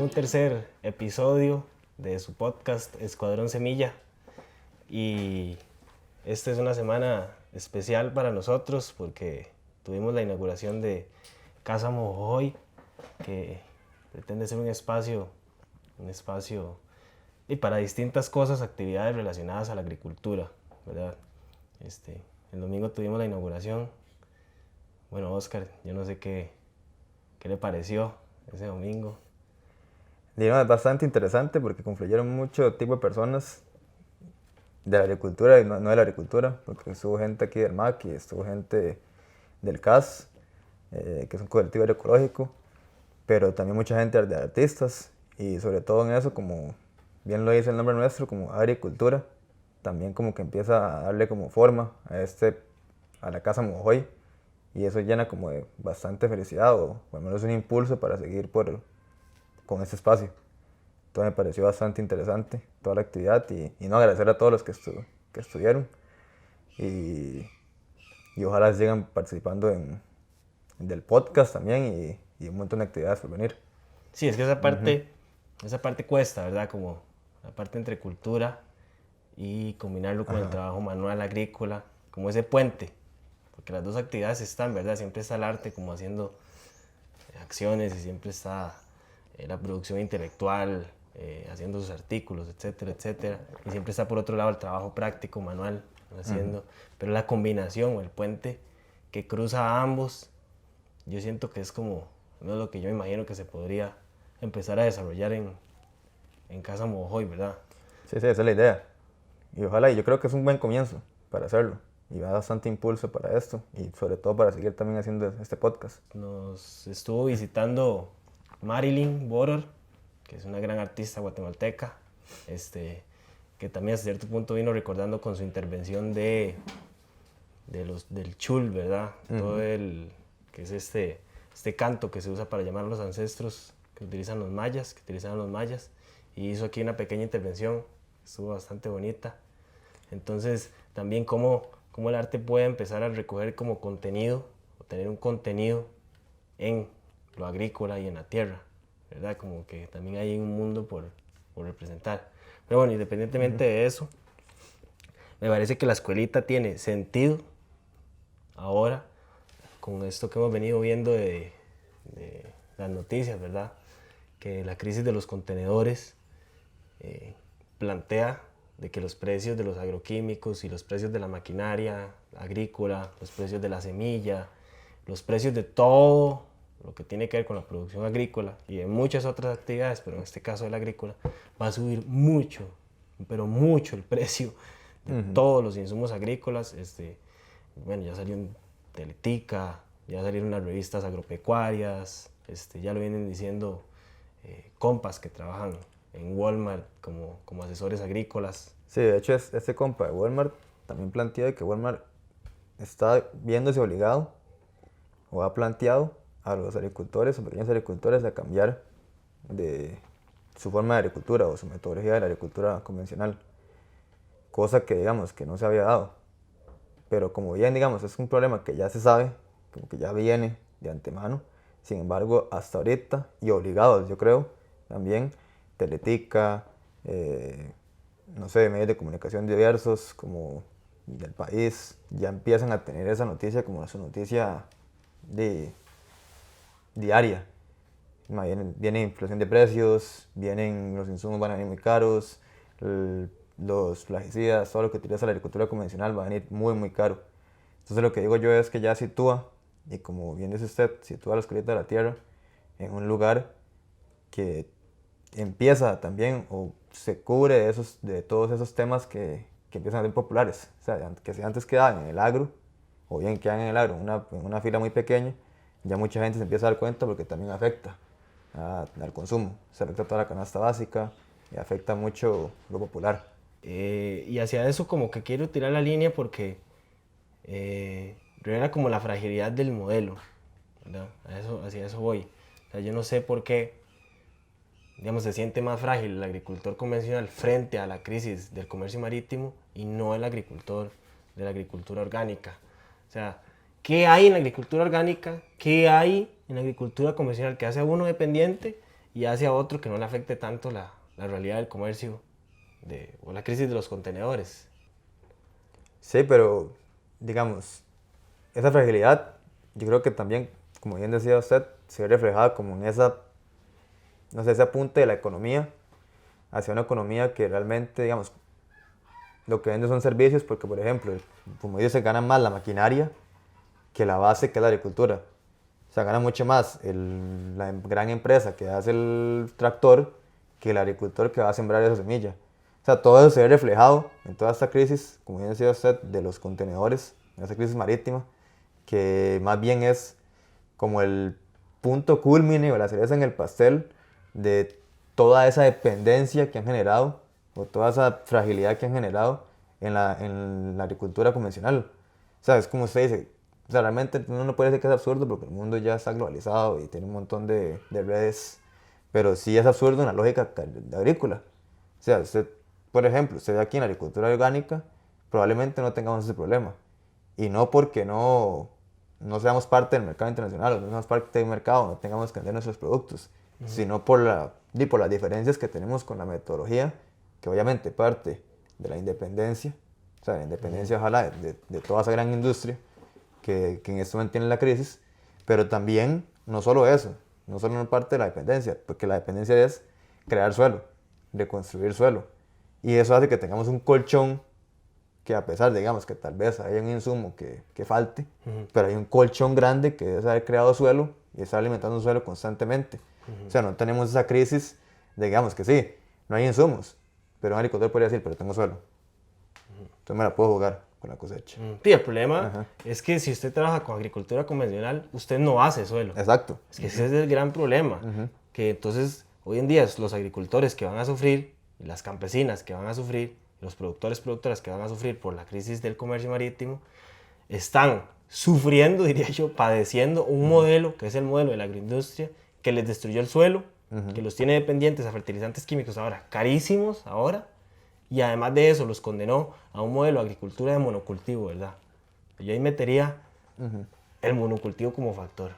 un tercer episodio de su podcast Escuadrón Semilla y esta es una semana especial para nosotros porque tuvimos la inauguración de Casa Mojojoy, que pretende ser un espacio y para distintas cosas, actividades relacionadas a la agricultura, ¿verdad? El domingo tuvimos la inauguración. Bueno, Oscar, yo no sé qué le pareció ese domingo. Digamos, es bastante interesante porque confluyeron mucho tipo de personas de la agricultura y no de la agricultura, porque estuvo gente aquí del MAC y estuvo gente del CAS, que es un colectivo agroecológico, pero también mucha gente de artistas y sobre todo en eso, como bien lo dice el nombre nuestro, como agricultura, también como que empieza a darle como forma a la Casa Mojojoy y eso llena como de bastante felicidad o al menos un impulso para seguir con este espacio. Entonces me pareció bastante interesante toda la actividad y no agradecer a todos los que estuvieron y ojalá sigan participando del podcast también y un montón de actividades por venir. Sí, es que esa parte cuesta, ¿verdad? Como la parte entre cultura y combinarlo con el trabajo manual agrícola, como ese puente, porque las dos actividades están, ¿verdad? Siempre está el arte como haciendo acciones y siempre está la producción intelectual, haciendo sus artículos, etcétera, etcétera, y siempre está por otro lado el trabajo práctico, manual, haciendo, pero la combinación o el puente que cruza a ambos, yo siento que es como uno de lo que yo imagino que se podría empezar a desarrollar en Casa Mojojoy, ¿verdad? Sí, esa es la idea. Y ojalá, y yo creo que es un buen comienzo para hacerlo. Y da bastante impulso para esto y sobre todo para seguir también haciendo este podcast. Nos estuvo visitando Marilyn Boror, que es una gran artista guatemalteca, que también a cierto punto vino recordando con su intervención del chul, ¿verdad? Todo que es este canto que se usa para llamar a los ancestros que utilizaban los mayas, y hizo aquí una pequeña intervención, estuvo bastante bonita. Entonces, también cómo el arte puede empezar a recoger como contenido, o tener un contenido en lo agrícola y en la tierra, ¿verdad? Como que también hay un mundo por representar. Pero bueno, independientemente de eso, me parece que la escuelita tiene sentido ahora, con esto que hemos venido viendo de las noticias, ¿verdad? Que la crisis de los contenedores plantea de que los precios de los agroquímicos y los precios de la maquinaria agrícola, los precios de la semilla, los precios de todo lo que tiene que ver con la producción agrícola y de muchas otras actividades, pero en este caso de la agrícola, va a subir mucho, pero mucho el precio de todos los insumos agrícolas. Bueno, ya salió en Teletica, ya salieron las revistas agropecuarias, ya lo vienen diciendo compas que trabajan en Walmart como asesores agrícolas. Sí, de hecho este compa de Walmart también plantea que Walmart está viéndose obligado o ha planteado a los agricultores o pequeños agricultores a cambiar de su forma de agricultura o su metodología de la agricultura convencional, cosa que digamos que no se había dado. Pero como bien digamos es un problema que ya se sabe, como que ya viene de antemano, sin embargo hasta ahorita y obligados yo creo también Teletica, no sé, medios de comunicación diversos como del país ya empiezan a tener esa noticia como su noticia diaria. Viene inflación de precios, los insumos van a venir muy caros, los plaguicidas, todo lo que utiliza la agricultura convencional va a venir muy muy caro. Entonces lo que digo yo es que ya sitúa, y como bien dice usted, sitúa la escuelita de la tierra en un lugar que empieza también o se cubre de todos esos temas que empiezan a ser populares. O sea, que si antes quedaban en el agro, o bien quedan en el agro en una fila muy pequeña, ya mucha gente se empieza a dar cuenta porque también afecta al consumo. Se afecta toda la canasta básica y afecta mucho lo popular. Y hacia eso como que quiero tirar la línea porque revela como la fragilidad del modelo, ¿verdad? Hacia eso voy. O sea, yo no sé por qué, digamos, se siente más frágil el agricultor convencional frente a la crisis del comercio marítimo y no el agricultor de la agricultura orgánica. O sea, ¿qué hay en la agricultura orgánica? ¿Qué hay en la agricultura convencional que hace a uno dependiente y hacia otro que no le afecte tanto la realidad del comercio o la crisis de los contenedores. Sí, pero digamos, esa fragilidad, yo creo que también, como bien decía usted, se ve reflejada como en esa, no sé, ese apunte de la economía hacia una economía que realmente, digamos, lo que vende son servicios, porque por ejemplo, como ellos se ganan más la maquinaria que la base que es la agricultura. O sea, gana mucho más la gran empresa que hace el tractor que el agricultor que va a sembrar esa semilla. O sea, todo eso se ve reflejado en toda esta crisis, como bien decía usted, de los contenedores, en esa crisis marítima, que más bien es como el punto culmine o la cereza en el pastel de toda esa dependencia que han generado o toda esa fragilidad que han generado en la agricultura convencional. O sea, es como usted dice, o sea, realmente uno no puede decir que es absurdo porque el mundo ya está globalizado y tiene un montón de redes, pero sí es absurdo en la lógica agrícola. O sea, usted, por ejemplo, usted ve aquí en la agricultura orgánica, probablemente no tengamos ese problema. Y no porque no seamos parte del mercado internacional, o no seamos parte del mercado, no tengamos que vender nuestros productos, sino por por las diferencias que tenemos con la metodología, que obviamente parte de la independencia, o sea, la independencia ojalá de toda esa gran industria que en este momento tiene la crisis, pero también no solo eso, no solo una parte de la dependencia, porque la dependencia es crear suelo, reconstruir suelo, y eso hace que tengamos un colchón que a pesar, digamos, que tal vez haya un insumo que falte, pero hay un colchón grande que debe haber creado suelo y está alimentando un suelo constantemente. O sea, no tenemos esa crisis, digamos que sí, no hay insumos, pero un agricultor podría decir, pero tengo suelo, entonces me la puedo jugar con la cosecha. Sí, el problema es que si usted trabaja con agricultura convencional, usted no hace suelo. Exacto. Es que ese es el gran problema, que entonces hoy en día los agricultores que van a sufrir, y las campesinas que van a sufrir, los productoras que van a sufrir por la crisis del comercio marítimo, están sufriendo, diría yo, padeciendo un modelo, que es el modelo de la agroindustria, que les destruyó el suelo, que los tiene dependientes a fertilizantes químicos ahora, carísimos ahora, y además de eso los condenó a un modelo de agricultura de monocultivo, ¿verdad? Yo ahí metería el monocultivo como factor.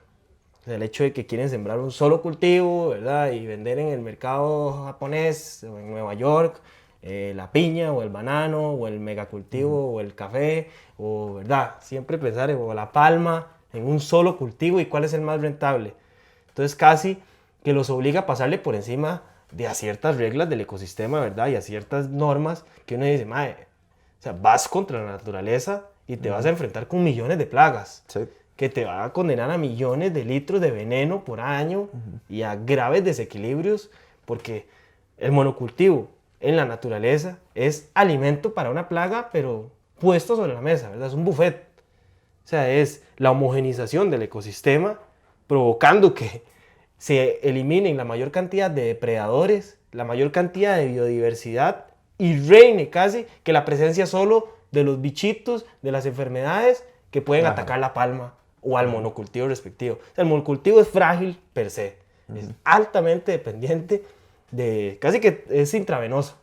O sea, el hecho de que quieren sembrar un solo cultivo, ¿verdad? Y vender en el mercado japonés o en Nueva York la piña o el banano o el megacultivo o el café, o, ¿verdad? Siempre pensar en la palma, en un solo cultivo y cuál es el más rentable. Entonces casi que los obliga a pasarle por encima de a ciertas reglas del ecosistema, ¿verdad? Y a ciertas normas que uno dice, mae, o sea, vas contra la naturaleza y te vas a enfrentar con millones de plagas. Sí. Que te va a condenar a millones de litros de veneno por año y a graves desequilibrios, porque el monocultivo en la naturaleza es alimento para una plaga, pero puesto sobre la mesa, ¿verdad? Es un buffet. O sea, es la homogenización del ecosistema provocando que se eliminen la mayor cantidad de depredadores, la mayor cantidad de biodiversidad y reine casi que la presencia solo de los bichitos, de las enfermedades que pueden atacar la palma o al monocultivo respectivo. O sea, el monocultivo es frágil per se, es altamente dependiente de, casi que es intravenoso.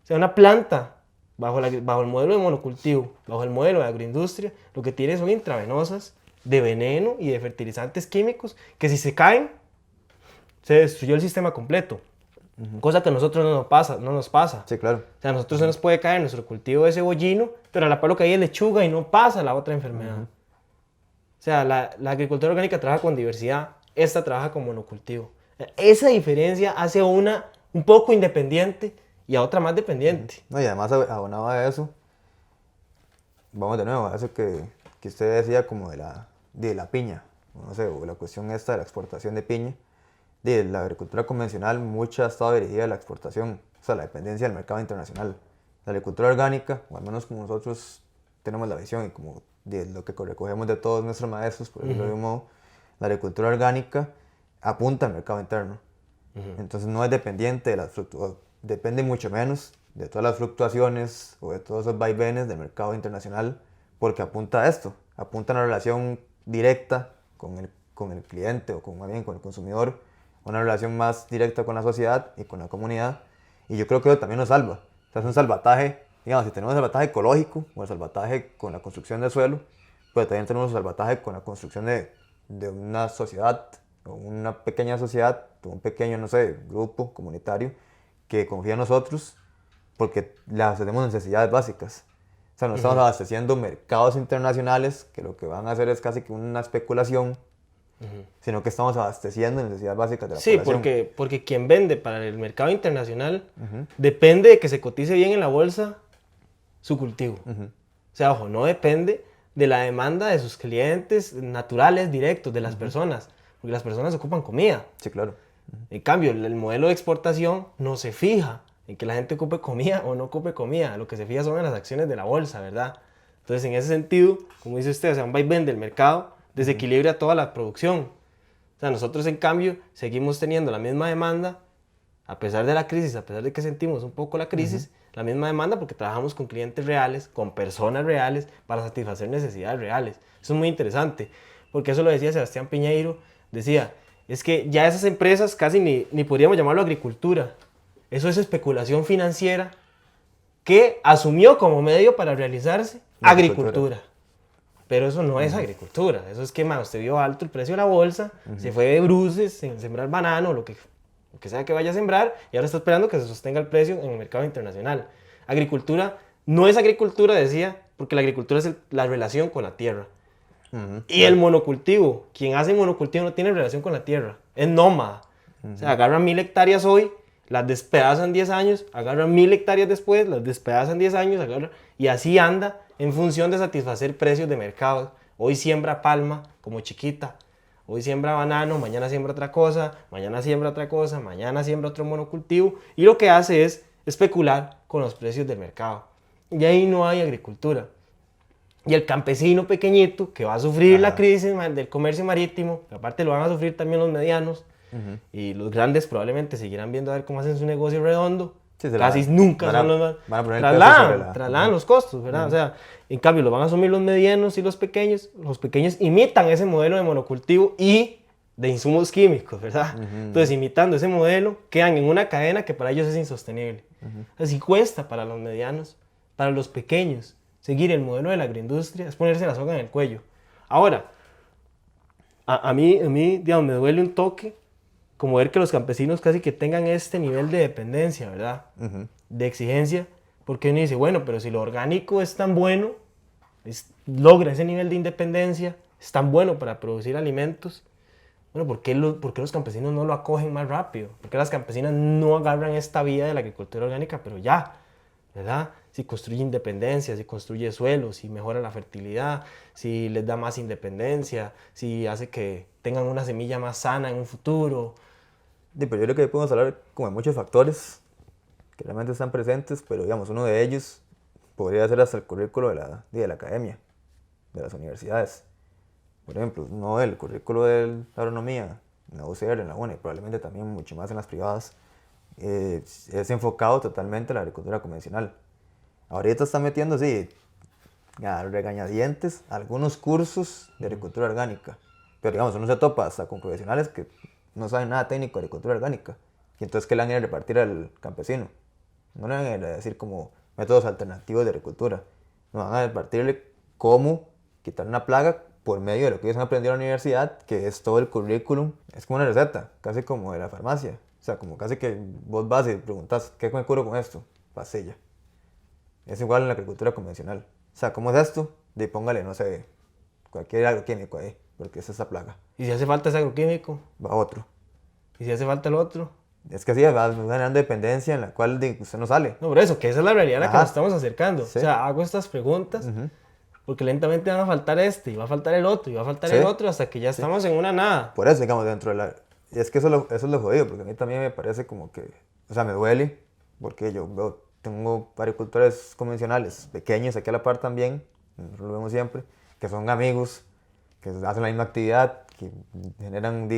O sea, una planta bajo el modelo de monocultivo, bajo el modelo de agroindustria, lo que tiene son intravenosas de veneno y de fertilizantes químicos que si se caen, se destruyó el sistema completo. Cosa que a nosotros no nos pasa. Sí, claro. O sea, a nosotros se nos puede caer nuestro cultivo de cebollino, pero a la par lo que hay es lechuga y no pasa la otra enfermedad. O sea, la agricultura orgánica trabaja con diversidad, esta trabaja con monocultivo. Esa diferencia hace a una un poco independiente y a otra más dependiente. No, y además abonado a eso, vamos de nuevo a eso que usted decía como de la piña, no sé, o la cuestión esta de la exportación de piña. De la agricultura convencional, mucha ha estado dirigida a la exportación, o sea, la dependencia del mercado internacional. La agricultura orgánica, o al menos como nosotros tenemos la visión y como de lo que recogemos de todos nuestros maestros, por decirlo de un modo, la agricultura orgánica apunta al mercado interno. Entonces no es dependiente de las fluctuaciones, depende mucho menos de todas las fluctuaciones o de todos esos vaivenes del mercado internacional, porque apunta a esto, apunta a una relación directa con el cliente o más bien con el consumidor, una relación más directa con la sociedad y con la comunidad, y yo creo que eso también nos salva. O sea, es un salvataje, digamos, si tenemos el salvataje ecológico o el salvataje con la construcción del suelo, pero también tenemos el salvataje con la construcción de una sociedad o una pequeña sociedad, o un pequeño, no sé, grupo comunitario que confía en nosotros porque le abastecemos necesidades básicas. O sea, no estamos abasteciendo mercados internacionales que lo que van a hacer es casi que una especulación, sino que estamos abasteciendo necesidades básicas de la Sí, población. porque quien vende para el mercado internacional depende de que se cotice bien en la bolsa su cultivo. O sea, ojo, no depende de la demanda de sus clientes naturales, directos, de las personas, porque las personas ocupan comida. Sí, claro. En cambio, el modelo de exportación no se fija en que la gente ocupe comida o no ocupe comida. Lo que se fija son en las acciones de la bolsa, ¿verdad? Entonces, en ese sentido, como dice usted, o sea, un vaivén del mercado desequilibra toda la producción. O sea, nosotros, en cambio, seguimos teniendo la misma demanda, a pesar de la crisis, a pesar de que sentimos un poco la crisis, la misma demanda porque trabajamos con clientes reales, con personas reales, para satisfacer necesidades reales. Eso es muy interesante, porque eso lo decía Sebastián Piñeiro, decía, es que ya esas empresas casi ni podríamos llamarlo agricultura. Eso es especulación financiera que asumió como medio para realizarse agricultura. Pero eso no es agricultura. Eso es que, usted vio alto el precio de la bolsa, se fue de bruces sin sembrar banano, lo que sea que vaya a sembrar, y ahora está esperando que se sostenga el precio en el mercado internacional. Agricultura no es agricultura, decía, porque la agricultura es la relación con la tierra. Y el monocultivo, quien hace monocultivo no tiene relación con la tierra, es nómada. O sea, agarran 1000 hectáreas hoy, las despedazan 10 años, agarran 1000 hectáreas después, las despedazan 10 años, y así anda en función de satisfacer precios de mercado. Hoy siembra palma como chiquita, hoy siembra banano, mañana siembra otra cosa, mañana siembra otra cosa, mañana siembra otro monocultivo, y lo que hace es especular con los precios del mercado. Y ahí no hay agricultura. Y el campesino pequeñito que va a sufrir la crisis del comercio marítimo, que aparte lo van a sufrir también los medianos, y los grandes probablemente seguirán viendo a ver cómo hacen su negocio redondo. Sí, casi nunca son los van a poner el peso sobre trasladan los costos, ¿verdad? O sea, en cambio lo van a asumir los medianos y los pequeños imitan ese modelo de monocultivo y de insumos químicos, ¿verdad? Entonces, imitando ese modelo, quedan en una cadena que para ellos es insostenible. Así cuesta para los medianos, para los pequeños, seguir el modelo de la agroindustria, es ponerse la soga en el cuello. Ahora, a mí digamos, me duele un toque como ver que los campesinos casi que tengan este nivel de dependencia, ¿verdad? De exigencia, porque uno dice, bueno, pero si lo orgánico es tan bueno, logra ese nivel de independencia, es tan bueno para producir alimentos, bueno, ¿por qué los campesinos no lo acogen más rápido? ¿Por qué las campesinas no agarran esta vía de la agricultura orgánica, pero ya, ¿verdad? Si construye independencia, si construye suelos, si mejora la fertilidad, si les da más independencia, si hace que tengan una semilla más sana en un futuro. Sí, pero yo creo que podemos hablar como de muchos factores que realmente están presentes, pero digamos, uno de ellos podría ser hasta el currículo de la academia, de las universidades. Por ejemplo, no el currículo de la agronomía, en la UCR, en la UNE, probablemente también mucho más en las privadas, es enfocado totalmente a la agricultura convencional. Ahorita están metiendo, sí, a regañadientes algunos cursos de agricultura orgánica, pero digamos, uno se topa hasta con profesionales que no saben nada técnico de agricultura orgánica, y entonces ¿qué le van a ir a repartir al campesino? No le van a ir a decir como métodos alternativos de agricultura, no van a repartirle cómo quitar una plaga por medio de lo que ellos han aprendido en la universidad, que es todo el currículum, es como una receta, casi como de la farmacia, o sea, como casi que vos vas y preguntas, ¿qué me curo con esto? Pastilla. Es igual en la agricultura convencional. O sea, ¿cómo es esto? De póngale, no sé, cualquier agroquímico ahí, porque es esa plaga. ¿Y si hace falta ese agroquímico? Va otro. ¿Y si hace falta el otro? Es que así va generando dependencia en la cual usted no sale. No, por eso, que esa es la realidad a la que nos estamos acercando. Sí. O sea, hago estas preguntas porque lentamente van a faltar y va a faltar el otro, y va a faltar el otro, hasta que ya estamos en una nada. Por eso, digamos, dentro de la... Y es que eso es lo jodido, porque a mí también me parece como que... O sea, me duele, porque yo tengo agricultores convencionales, pequeños, aquí a la par también, nosotros lo vemos siempre, que son amigos, que hacen la misma actividad, que generan,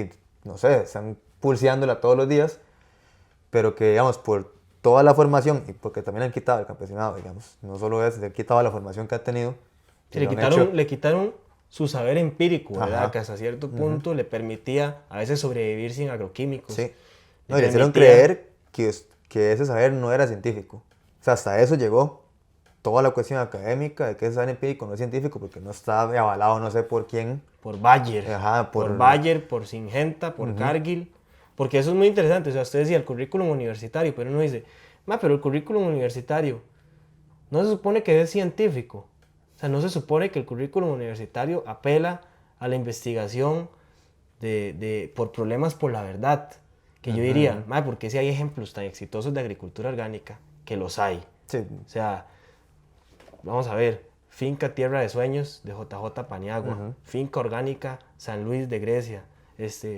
no sé, están pulseándola todos los días, pero que, digamos, por toda la formación, y porque también le han quitado el campesinado, digamos, no solo eso, le han quitado la formación que ha tenido. Sí, le quitaron su saber empírico, ¿verdad? Que hasta cierto punto le permitía a veces sobrevivir sin agroquímicos. Sí. No, y le hicieron creer que ese saber no era científico. O sea, hasta eso llegó. toda la cuestión académica de que es empírico, no es científico, porque no está avalado no sé por quién. Por Bayer, Ajá, por Bayer, por Syngenta, por Cargill, porque eso es muy interesante. O sea, usted decía el currículum universitario, pero uno dice, pero el currículum universitario no se supone que es científico. O sea, no se supone que el currículum universitario apela a la investigación por problemas por la verdad. Que yo diría, porque si hay ejemplos tan exitosos de agricultura orgánica, que los hay. Sí. O sea, vamos a ver, Finca Tierra de Sueños de JJ Paniagua, Finca Orgánica San Luis de Grecia,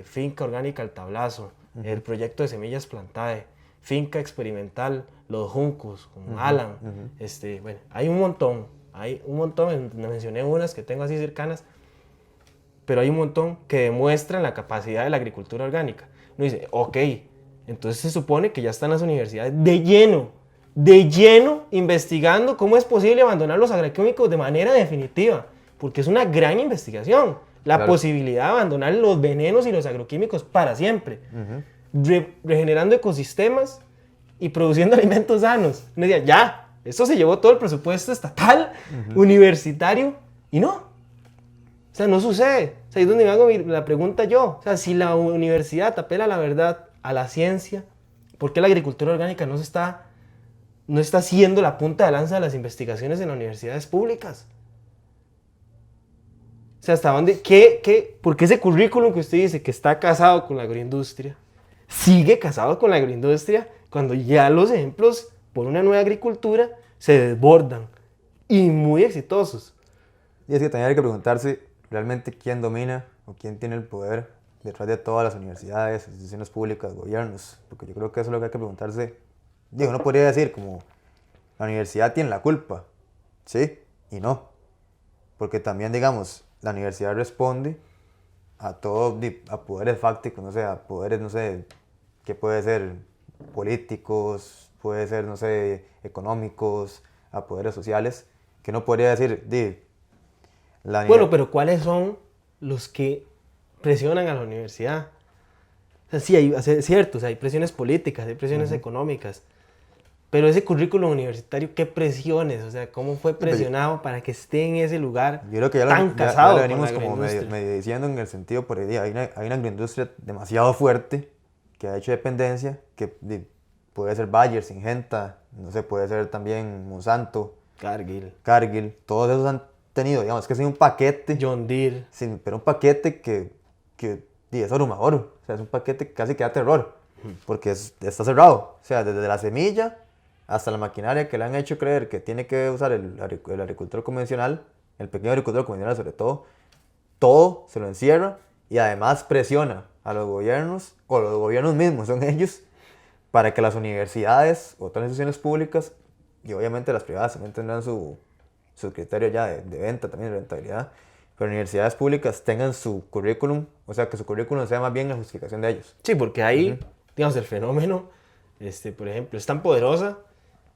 Finca Orgánica El Tablazo, el proyecto de Semillas Plantae, Finca Experimental Los Juncos, con Alan, bueno, hay un montón, mencioné unas que tengo así cercanas, pero hay un montón que demuestran la capacidad de la agricultura orgánica. Uno dice, ok, entonces se supone que ya están las universidades de lleno investigando cómo es posible abandonar los agroquímicos de manera definitiva, porque es una gran investigación, la posibilidad de abandonar los venenos y los agroquímicos para siempre, regenerando ecosistemas y produciendo alimentos sanos. Uno decía, ya, eso se llevó todo el presupuesto estatal, universitario, y no. O sea, no sucede. O sea, ahí es donde me hago la pregunta yo. O sea, si la universidad apela a la verdad, a la ciencia, ¿por qué la agricultura orgánica no está siendo la punta de lanza de las investigaciones en las universidades públicas? O sea, ¿hasta dónde? ¿Por qué ese currículum que usted dice que está casado con la agroindustria sigue casado con la agroindustria cuando ya los ejemplos por una nueva agricultura se desbordan y muy exitosos? Y es que también hay que preguntarse realmente quién domina o quién tiene el poder detrás de todas las universidades, instituciones públicas, gobiernos, porque yo creo que eso es lo que hay que preguntarse. Digo, uno podría decir como la universidad tiene la culpa, sí y no, porque también digamos la universidad responde a poderes fácticos, no sé, a poderes, no sé, que puede ser políticos, puede ser, no sé, económicos, a poderes sociales, que uno podría decir, bueno, pero ¿cuáles son los que presionan a la universidad? O sea, sí, es cierto, o sea, hay presiones políticas, hay presiones económicas, pero ese currículum universitario, ¿qué presiones? O sea, ¿cómo fue presionado para que esté en ese lugar yo creo que ya lo venimos como medio diciendo en el sentido, por ahí hay una agroindustria demasiado fuerte que ha hecho dependencia, que puede ser Bayer, Syngenta, no sé, puede ser también Monsanto, Cargill, todos esos han tenido, digamos, que es un paquete. John Deere. Sí, pero un paquete que es abrumador. O sea, es un paquete que casi que da terror. Porque está cerrado. O sea, desde la semilla hasta la maquinaria que le han hecho creer que tiene que usar el agricultor convencional, el pequeño agricultor convencional sobre todo se lo encierra y además presiona a los gobiernos, o los gobiernos mismos son ellos, para que las universidades o otras instituciones públicas, y obviamente las privadas también tendrán su criterio ya de venta, también de rentabilidad, pero universidades públicas tengan su currículum, o sea, que su currículum sea más bien la justificación de ellos. Sí, porque ahí, digamos, el fenómeno, por ejemplo, es tan poderosa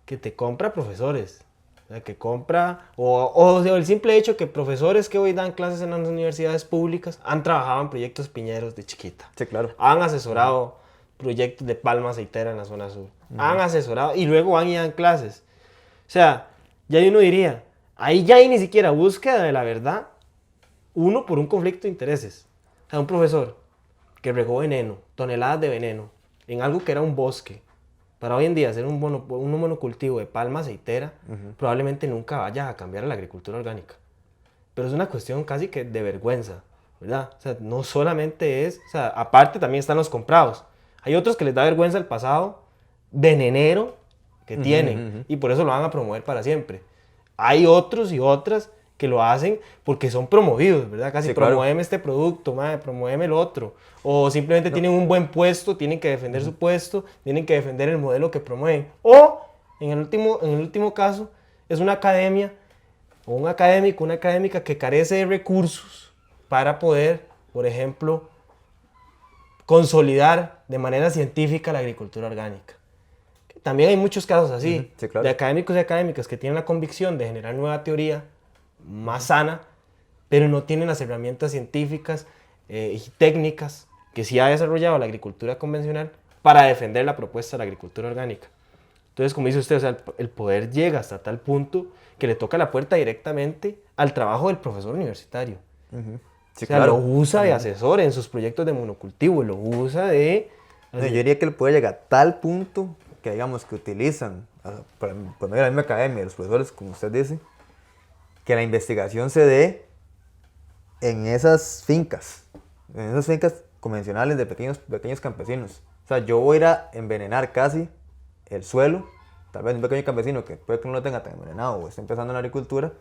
que te compra profesores, o sea, que compra, o sea, el simple hecho que profesores que hoy dan clases en las universidades públicas han trabajado en proyectos piñeros de chiquita. Sí, claro. Han asesorado proyectos de palma aceitera en la zona sur. Han asesorado y luego van y dan clases. O sea, ya uno diría, ahí ya hay ni siquiera búsqueda de la verdad, uno por un conflicto de intereses. O sea, un profesor que regó veneno, toneladas de veneno, en algo que era un bosque, para hoy en día hacer un monocultivo de palma aceitera, probablemente nunca vaya a cambiar a la agricultura orgánica. Pero es una cuestión casi que de vergüenza, ¿verdad? O sea, no solamente es, o sea, aparte también están los comprados. Hay otros que les da vergüenza el pasado venenero que tienen y por eso lo van a promover para siempre. Hay otros y otras que lo hacen porque son promovidos, ¿verdad? Casi, sí, promuéveme claro. Este producto, promuéveme el otro. O simplemente tienen un buen puesto, tienen que defender su puesto, tienen que defender el modelo que promueven. O, en el último caso, es una academia o un académico, una académica que carece de recursos para poder, por ejemplo, consolidar de manera científica la agricultura orgánica. También hay muchos casos así, sí, claro. De académicos y académicas que tienen la convicción de generar nueva teoría más sana, pero no tienen las herramientas científicas y técnicas que sí ha desarrollado la agricultura convencional para defender la propuesta de la agricultura orgánica. Entonces, como dice usted, o sea, el poder llega hasta tal punto que le toca la puerta directamente al trabajo del profesor universitario. Sí, O sea, claro. lo usa de asesor en sus proyectos de monocultivo, lo usa de... No, yo diría que el poder llega a tal punto que, digamos, que utilizan, por medio de la misma academia, los profesores, como usted dice, que la investigación se dé en esas fincas convencionales de pequeños campesinos. O sea, yo voy a ir a envenenar casi el suelo, tal vez un pequeño campesino que puede que no lo tenga tan envenenado o esté empezando en la agricultura,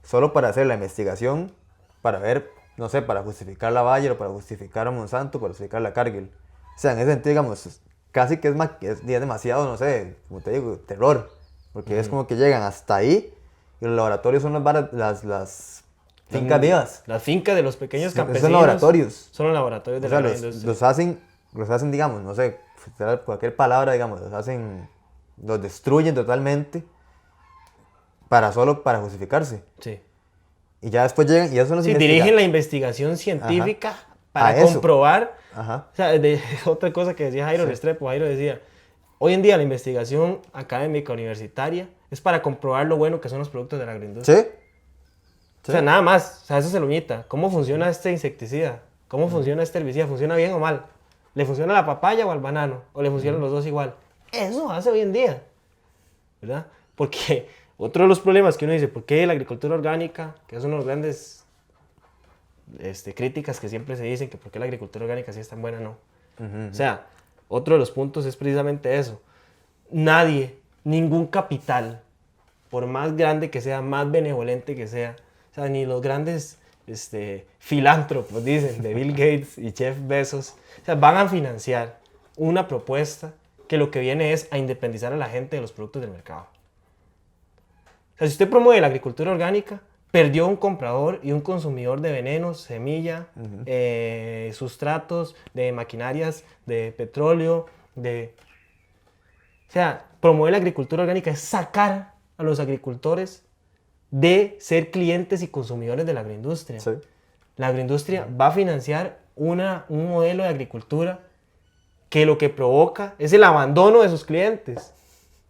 solo para hacer la investigación, para ver, no sé, para justificar la Bayer o para justificar a Monsanto, para justificar la Cargill. O sea, en ese sentido, digamos, casi que es demasiado, no sé, como te digo, terror, porque es como que llegan hasta ahí y los laboratorios son las fincas vivas. Las fincas de los pequeños campesinos Son laboratorios. son los laboratorios de O sea, la gran industria. los hacen, digamos, no sé, cualquier palabra, digamos, los destruyen totalmente solo para justificarse. Sí. Y ya después llegan y eso los Sí, dirigen la investigación científica para A eso. comprobar. Ajá. O sea, otra cosa que decía Jairo Restrepo, Jairo decía, hoy en día la investigación académica universitaria es para comprobar lo bueno que son los productos de la agroindustria. Sí. O sea, nada más, o sea, eso se lo omita. ¿Cómo funciona este insecticida? ¿Cómo funciona este herbicida? ¿Funciona bien o mal? ¿Le funciona a la papaya o al banano? ¿O le funcionan los dos igual? Eso hace hoy en día, ¿verdad? Porque otro de los problemas que uno dice, ¿por qué la agricultura orgánica, que es una de las grandes críticas que siempre se dicen, que por qué la agricultura orgánica sí es tan buena, no? O sea, otro de los puntos es precisamente eso. Nadie, ningún capital, por más grande que sea, más benevolente que sea, o sea, ni los grandes filántropos, dicen, de Bill Gates y Jeff Bezos, o sea, van a financiar una propuesta que lo que viene es a independizar a la gente de los productos del mercado. O sea, si usted promueve la agricultura orgánica, perdió un comprador y un consumidor de venenos, semilla, sustratos, de maquinarias, de petróleo, O sea, promover la agricultura orgánica es sacar a los agricultores de ser clientes y consumidores de la agroindustria. Sí. La agroindustria va a financiar un modelo de agricultura que lo que provoca es el abandono de sus clientes.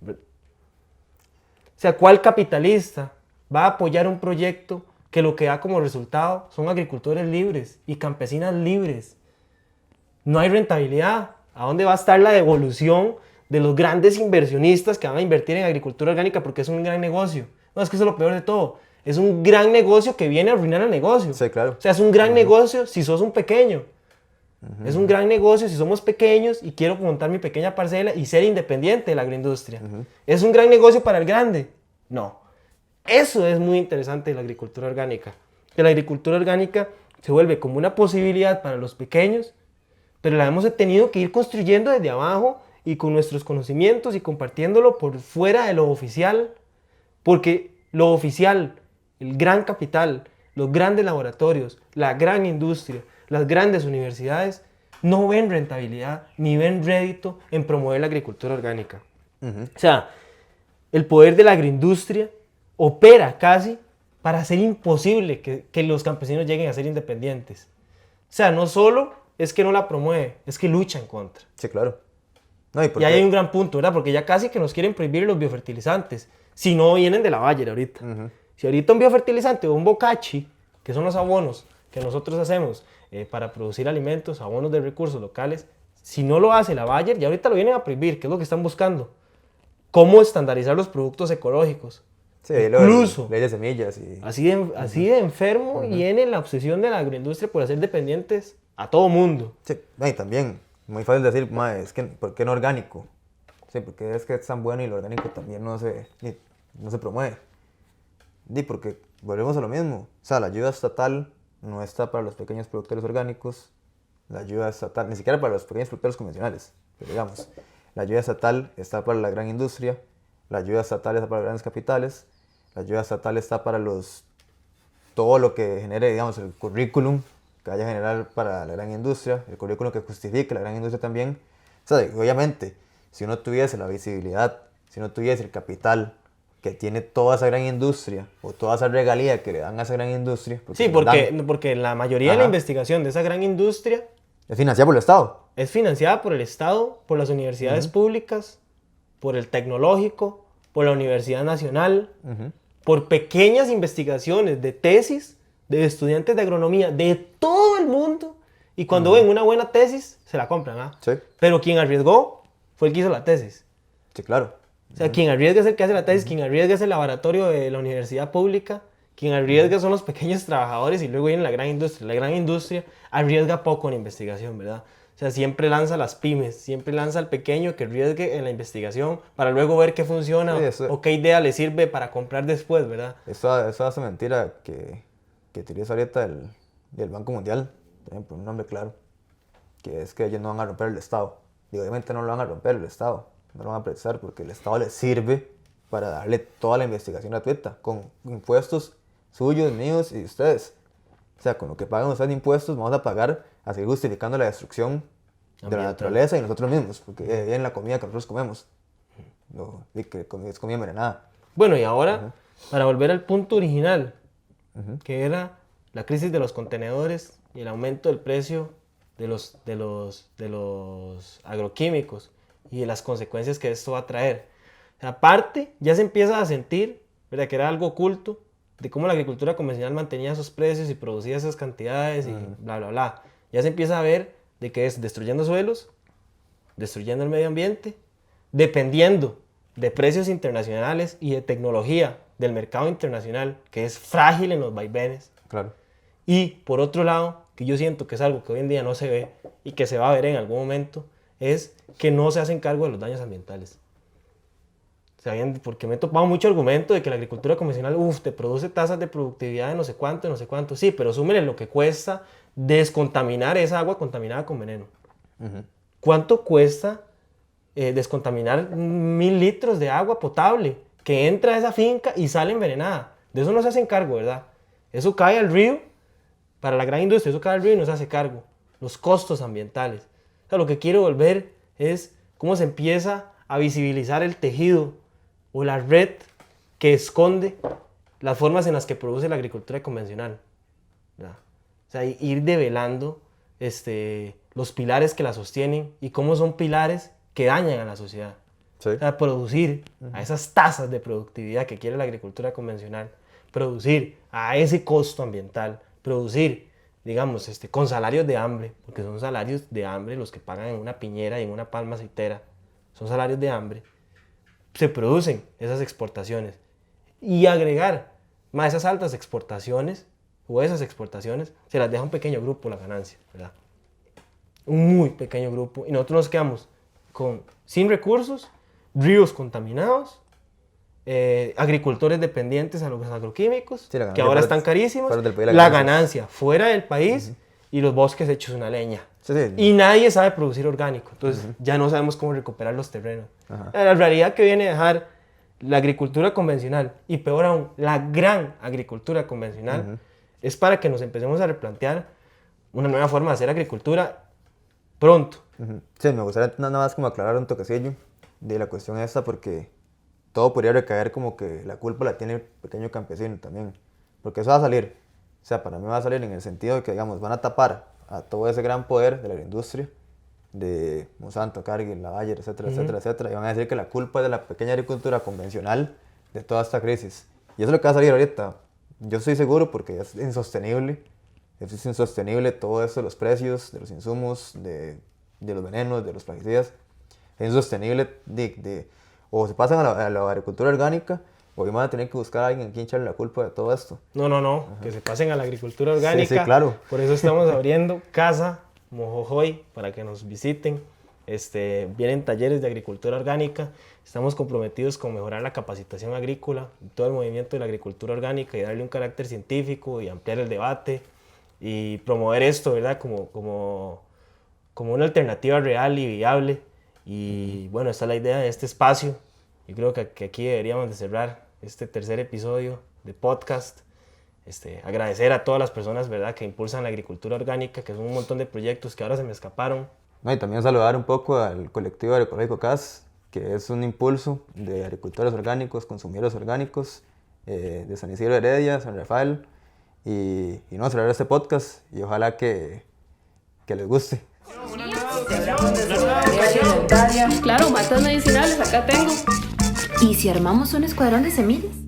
O sea, ¿cuál capitalista va a apoyar un proyecto que lo que da como resultado son agricultores libres y campesinas libres? No hay rentabilidad. ¿A dónde va a estar la devolución de los grandes inversionistas que van a invertir en agricultura orgánica porque es un gran negocio? No, es que eso es lo peor de todo. Es un gran negocio que viene a arruinar el negocio. Sí, claro. O sea, es un gran negocio si sos un pequeño. Es un gran negocio si somos pequeños y quiero montar mi pequeña parcela y ser independiente de la agroindustria. ¿Es un gran negocio para el grande? No. Eso es muy interesante de la agricultura orgánica. Que la agricultura orgánica se vuelve como una posibilidad para los pequeños, pero la hemos tenido que ir construyendo desde abajo y con nuestros conocimientos y compartiéndolo por fuera de lo oficial, porque lo oficial, el gran capital, los grandes laboratorios, la gran industria, las grandes universidades no ven rentabilidad ni ven rédito en promover la agricultura orgánica. O sea, el poder de la agroindustria opera casi para hacer imposible que los campesinos lleguen a ser independientes. O sea, no solo es que no la promueve, es que lucha en contra. Sí, claro. No, y ahí hay un gran punto, ¿verdad? Porque ya casi que nos quieren prohibir los biofertilizantes, si no vienen de la Bayer ahorita. Si ahorita un biofertilizante o un bocachi, que son los abonos que nosotros hacemos para producir alimentos, abonos de recursos locales, si no lo hace la Bayer, ya ahorita lo vienen a prohibir, que es lo que están buscando. ¿Cómo estandarizar los productos ecológicos? Sí, incluso ley de semillas. Y... Así de enfermo viene la obsesión de la agroindustria por hacer dependientes a todo mundo. Sí, y también, muy fácil decir, es que, ¿por qué no orgánico? Sí, porque es que es tan bueno y lo orgánico también no se promueve. Y porque volvemos a lo mismo. O sea, la ayuda estatal no está para los pequeños productores orgánicos. La ayuda estatal, ni siquiera para los pequeños productores convencionales. Pero digamos, la ayuda estatal está para la gran industria. La ayuda estatal está para los grandes capitales. La ayuda estatal está para todo lo que genere, digamos, el currículum que vaya a generar para la gran industria, el currículum que justifique la gran industria también. O sea, obviamente, si uno tuviese la visibilidad, si uno tuviese el capital que tiene toda esa gran industria o toda esa regalía que le dan a esa gran industria. Sí, porque la mayoría de la investigación de esa gran industria es financiada por el Estado. Es financiada por el Estado, por las universidades públicas. por el Tecnológico, por la Universidad Nacional, por pequeñas investigaciones de tesis de estudiantes de agronomía de todo el mundo. Y cuando ven una buena tesis, se la compran, ¿ah? Sí. Pero quien arriesgó fue el que hizo la tesis. Sí, claro. O sea, quien arriesga es el que hace la tesis, quien arriesga es el laboratorio de la universidad pública, quien arriesga son los pequeños trabajadores y luego viene la gran industria. La gran industria arriesga poco en investigación, ¿verdad? O sea, siempre lanza las pymes, siempre lanza al pequeño que arriesgue en la investigación para luego ver qué funciona o qué idea le sirve para comprar después, ¿verdad? Eso hace mentira que utiliza ahorita el Banco Mundial, también por un nombre claro, que es que ellos no van a romper el Estado. Y obviamente no lo van a romper el Estado, no lo van a prestar porque el Estado les sirve para darle toda la investigación gratuita, con impuestos suyos, míos y de ustedes. O sea, con lo que pagan ustedes de impuestos vamos a pagar a seguir justificando la destrucción de la naturaleza y nosotros mismos, porque en la comida que nosotros comemos, que es comida envenenada. Bueno, y ahora, para volver al punto original, que era la crisis de los contenedores y el aumento del precio de los agroquímicos y de las consecuencias que esto va a traer. Aparte, ya se empieza a sentir, ¿verdad?, que era algo oculto, de cómo la agricultura convencional mantenía esos precios y producía esas cantidades y bla, bla, bla. Ya se empieza a ver de que es destruyendo suelos, destruyendo el medio ambiente, dependiendo de precios internacionales y de tecnología del mercado internacional, que es frágil en los vaivenes. Claro. Y por otro lado, que yo siento que es algo que hoy en día no se ve y que se va a ver en algún momento, es que no se hacen cargo de los daños ambientales. Porque me he topado mucho argumento de que la agricultura convencional, te produce tasas de productividad de no sé cuánto. Sí, pero súmele lo que cuesta descontaminar esa agua contaminada con veneno. ¿Cuánto cuesta descontaminar 1000 litros de agua potable que entra a esa finca y sale envenenada? De eso no se hacen cargo, ¿verdad? Eso cae al río, para la gran industria, eso cae al río y no se hace cargo. Los costos ambientales. O sea, lo que quiero volver es cómo se empieza a visibilizar el tejido o la red que esconde las formas en las que produce la agricultura convencional, ¿verdad? O sea, ir develando los pilares que la sostienen y cómo son pilares que dañan a la sociedad. Sí. O sea, producir a esas tasas de productividad que quiere la agricultura convencional, producir a ese costo ambiental, producir, digamos, con salarios de hambre, porque son salarios de hambre los que pagan en una piñera y en una palma aceitera, son salarios de hambre, se producen esas exportaciones y agregar más esas altas exportaciones o esas exportaciones se las deja un pequeño grupo la ganancia, ¿verdad? Un muy pequeño grupo y nosotros nos quedamos sin recursos, ríos contaminados, agricultores dependientes a los agroquímicos, sí, que ahora están carísimos, la ganancia fuera del país y los bosques hechos una leña. Sí, sí. Y nadie sabe producir orgánico, entonces ya no sabemos cómo recuperar los terrenos. La realidad que viene a dejar la agricultura convencional y peor aún, la gran agricultura convencional, es para que nos empecemos a replantear una nueva forma de hacer agricultura pronto. Sí, me gustaría nada más como aclarar un toquecillo de la cuestión esta porque todo podría recaer como que la culpa la tiene el pequeño campesino también, porque eso va a salir, o sea, para mí va a salir en el sentido de que, digamos, van a tapar a todo ese gran poder de la industria, de Monsanto, Cargill, la Bayer, etcétera, etcétera, etcétera, y van a decir que la culpa es de la pequeña agricultura convencional de toda esta crisis. Y eso es lo que va a salir ahorita. Yo estoy seguro porque es insostenible todo esto, los precios de los insumos, de los venenos, de los plaguicidas. Es insostenible o se pasan a la agricultura orgánica o van a tener que buscar a alguien a quien echarle la culpa de todo esto. No, que se pasen a la agricultura orgánica. Sí, claro. Por eso estamos abriendo Casa Mojojoy para que nos visiten. Vienen talleres de agricultura orgánica. Estamos comprometidos con mejorar la capacitación agrícola, todo el movimiento de la agricultura orgánica y darle un carácter científico y ampliar el debate y promover esto, ¿verdad? Como una alternativa real y viable. Y bueno, esta es la idea de este espacio. Yo creo que aquí deberíamos de cerrar este tercer episodio de podcast. Agradecer a todas las personas, ¿verdad?, que impulsan la agricultura orgánica, que son un montón de proyectos que ahora se me escaparon. No, y también saludar un poco al colectivo agroecológico CAS, que es un impulso de agricultores orgánicos, consumidores orgánicos, de San Isidro de Heredia, San Rafael, y no, cerrar este podcast y ojalá que les guste. Si hablamos de soberanía alimentaria. Claro, matas medicinales, acá tengo. ¿Y si armamos un escuadrón de semillas?